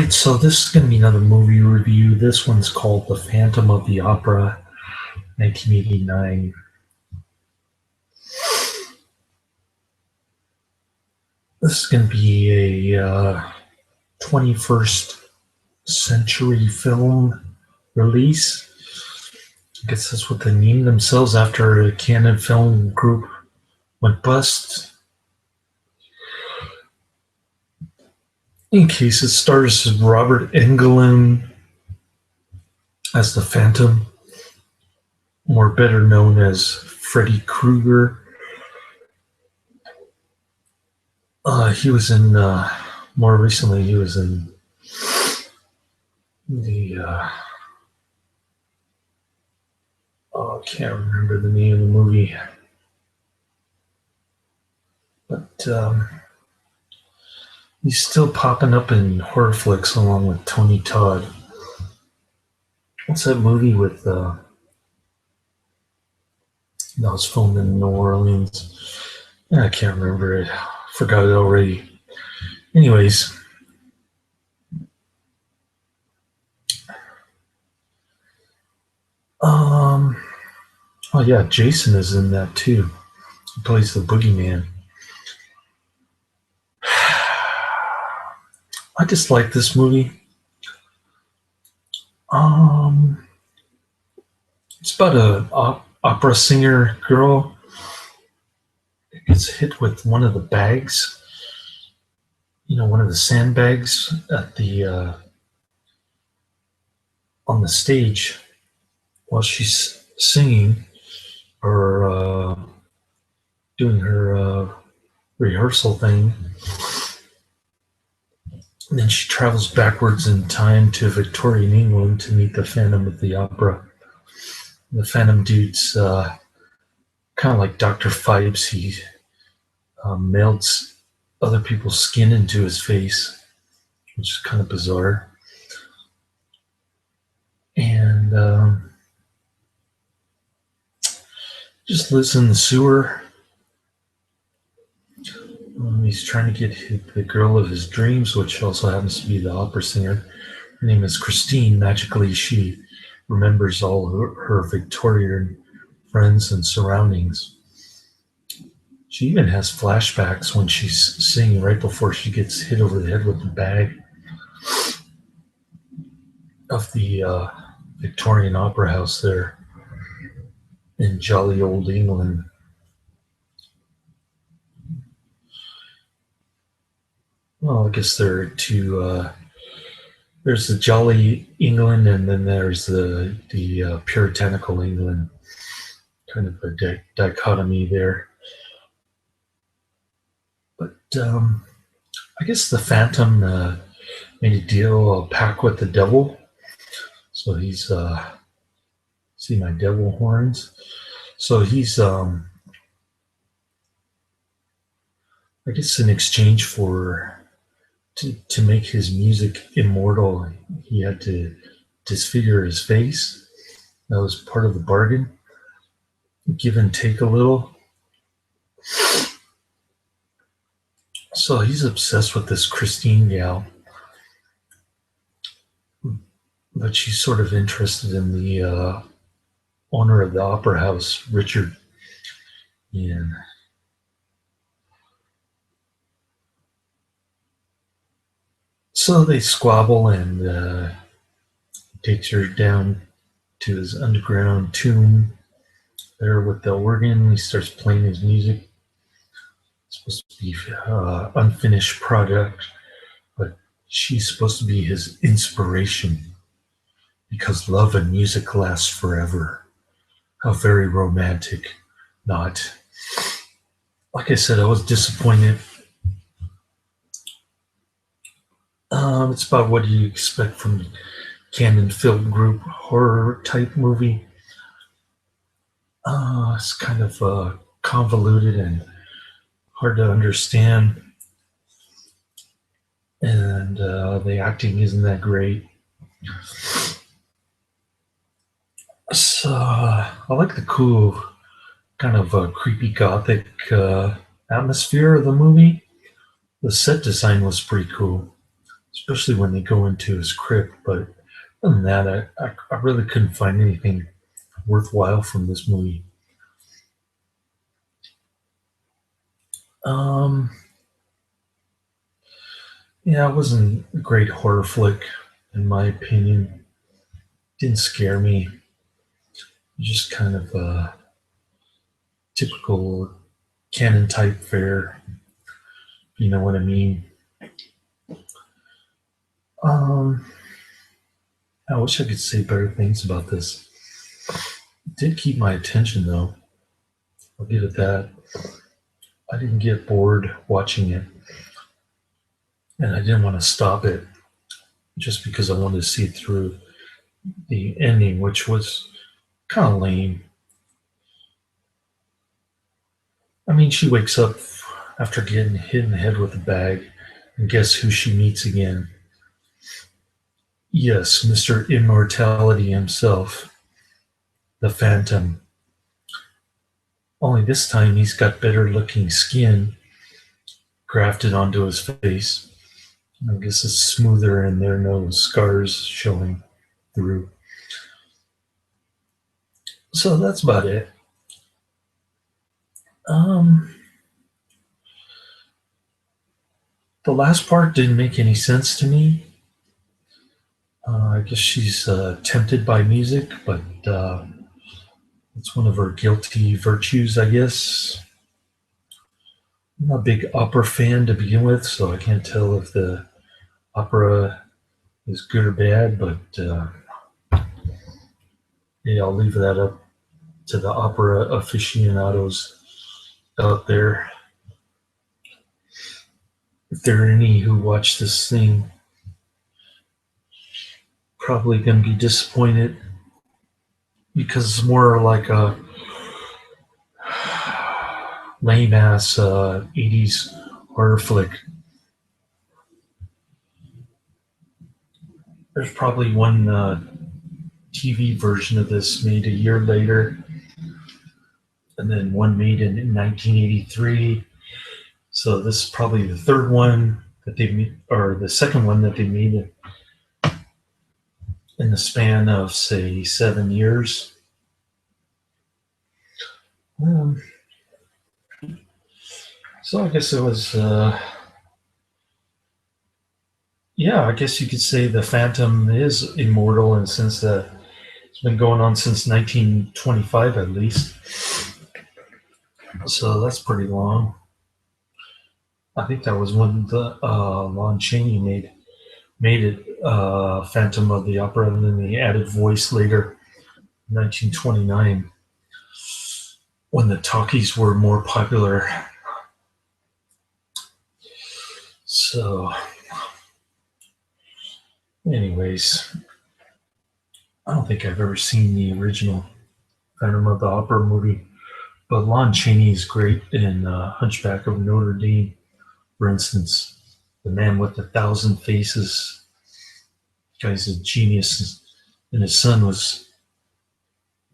So this is going to be another movie review. This one's called The Phantom of the Opera, 1989. This is going to be a 21st century film release. I guess that's what they named themselves after a Canon film group went bust. In case, it stars Robert Englund as the Phantom, more better known as Freddy Krueger. He was in, more recently, he was in I can't remember the name of the movie, but he's still popping up in horror flicks along with Tony Todd. What's that movie with, that was filmed in New Orleans? I can't remember it. Forgot it already. Anyways, oh yeah, Jason is in that too. He plays the boogeyman. I just like this movie. It's about a opera singer girl who gets hit with one of the bags. One of the sandbags at the on the stage while she's singing or doing her rehearsal thing. And then she travels backwards in time to Victorian England to meet the Phantom of the Opera. The Phantom dude's kind of like Dr. Phibes. He melts other people's skin into his face, which is kind of bizarre. And just lives in the sewer. He's trying to get the girl of his dreams, which also happens to be the opera singer. Her name is Christine. Magically, she remembers all her Victorian friends and surroundings. She even has flashbacks when she's singing right before she gets hit over the head with the bag of the Victorian Opera House there in jolly old England. Well, I guess there are two. There's the jolly England, and then there's the puritanical England. Kind of a dichotomy there. But I guess the Phantom made a deal, a pact with the devil. So he's see my devil horns. So he's I guess in exchange for to make his music immortal, he had to disfigure his face. That was part of the bargain. Give and take a little. So he's obsessed with this Christine gal, but she's sort of interested in the owner of the opera house, Richard. And so they squabble, and takes her down to his underground tomb there with the organ. He starts playing his music. It's supposed to be unfinished product, but she's supposed to be his inspiration because love and music last forever. How very romantic. Not. Like I said, I was disappointed. It's about what you expect from Canon Film Group horror type movie. It's kind of convoluted and hard to understand, and the acting isn't that great. So I like the cool kind of creepy gothic atmosphere of the movie. The set design was pretty cool. especially when they go into his crypt. But other than that, I really couldn't find anything worthwhile from this movie. Um, yeah, it wasn't a great horror flick, in my opinion. Didn't scare me. Just kind of typical canon type fare. You know what I mean? Um, I wish I could say better things about this. It did keep my attention though. I'll give it that. I didn't get bored watching it, and I didn't want to stop it just because I wanted to see through the ending, which was kind of lame. I mean, she wakes up after getting hit in the head with a bag, and guess who she meets again? Yes, Mr. Immortality himself, the Phantom. Only this time he's got better looking skin grafted onto his face. I guess it's smoother and there are no scars showing through. So that's about it. Um, the last part didn't make any sense to me. I guess she's tempted by music, but it's one of her guilty virtues, I guess. I'm not a big opera fan to begin with, so I can't tell if the opera is good or bad, but yeah, I'll leave that up to the opera aficionados out there. If there are any who watch this thing, probably going to be disappointed because it's more like a lame ass 80s horror flick. There's probably one TV version of this made a year later, and then one made in 1983. So this is probably the third one that they made, or the second one that they made in the span of say 7 years. Um, so I guess it was, yeah, I guess you could say the Phantom is immortal in the sense that it's been going on since 1925 at least. So that's pretty long. I think that was when the Lon Chaney made it Phantom of the Opera, and then the added voice later, 1929, when the talkies were more popular. So, anyways, I don't think I've ever seen the original Phantom of the Opera movie, but Lon Chaney is great in Hunchback of Notre Dame, for instance. The Man with a Thousand Faces. The guy's a genius, and his son was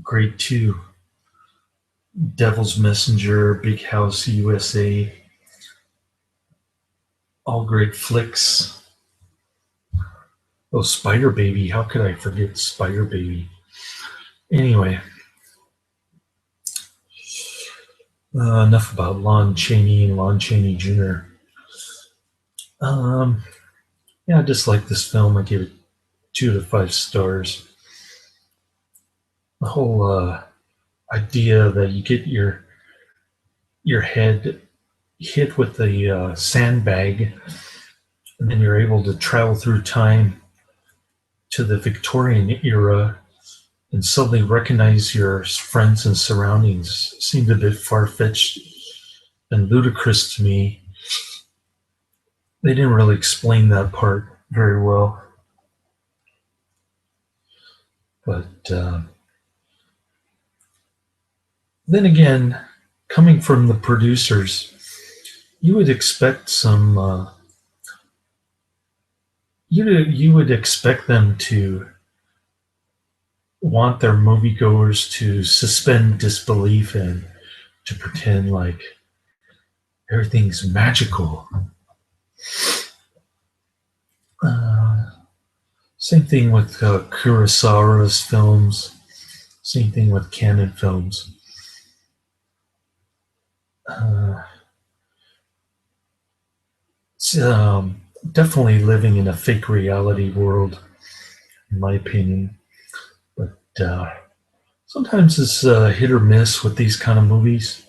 great too. Devil's Messenger, Big House, U.S.A. All great flicks. Oh, Spider Baby. How could I forget Spider Baby? Anyway, enough about Lon Chaney and Lon Chaney Jr. Um, yeah, I just like this film. I give it 2 to 5 stars. The whole idea that you get your head hit with a sandbag, and then you're able to travel through time to the Victorian era and suddenly recognize your friends and surroundings seemed a bit far-fetched and ludicrous to me. They didn't really explain that part very well, but then again, coming from the producers, you would expect some. You would expect them to want their moviegoers to suspend disbelief and to pretend like everything's magical. Same thing with Kurosawa's films. Same thing with canon films. Uh, it's definitely living in a fake reality world, in my opinion. But sometimes it's hit or miss with these kind of movies.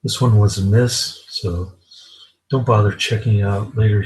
This one was a miss, so don't bother checking it out later.